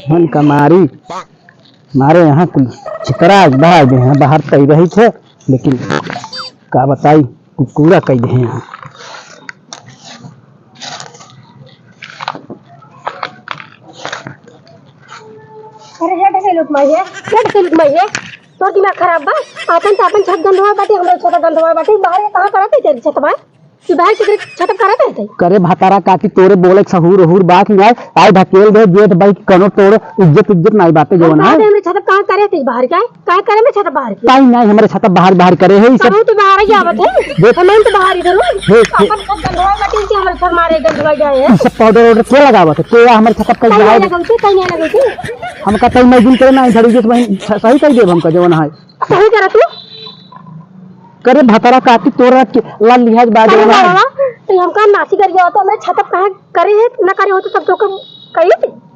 मन कमारी मारे यहाँ कुल चिकरा बहा दे हैं बाहर कई रही थे लेकिन का बताई पूरा कई दे यहाँ। अरे हेड से लुट माइए तो दिमाग खराब बा। अपन छत गंदवा बाटे हमरा छत गंदवा बाटे बाहर कहां करत है तेरी छत बा तू बाहर के छत करत है करे भातारा काटी तोरे बोले सहूर हूर बात नहीं आए ढकेल दे जेठ भाई कनो तोड़ इज्जत नहीं बातें जवन है हमरे छत कहां करे थे बाहर का करे में छत बाहर की काई नहीं हमारे छत बाहर करे है सब तो बाहर ही आवत है हम तो बाहर इधर अपन छत गंदवा बाटे से हमर छत मारे गंदवा जाए है सब पाउडर ऑर्डर के लगावत है के हमारे छत पर जाए कहीं नहीं लगते हम का तई मजदूर करे ना झड़ी के सही कर देब हमका जवन है सही करा तू करे भातारा काटी तोरा ला लिहाज बाज तो हम का नासी कर गया तो हमरे छत कहां करे है ना करे हो तो सब तो कही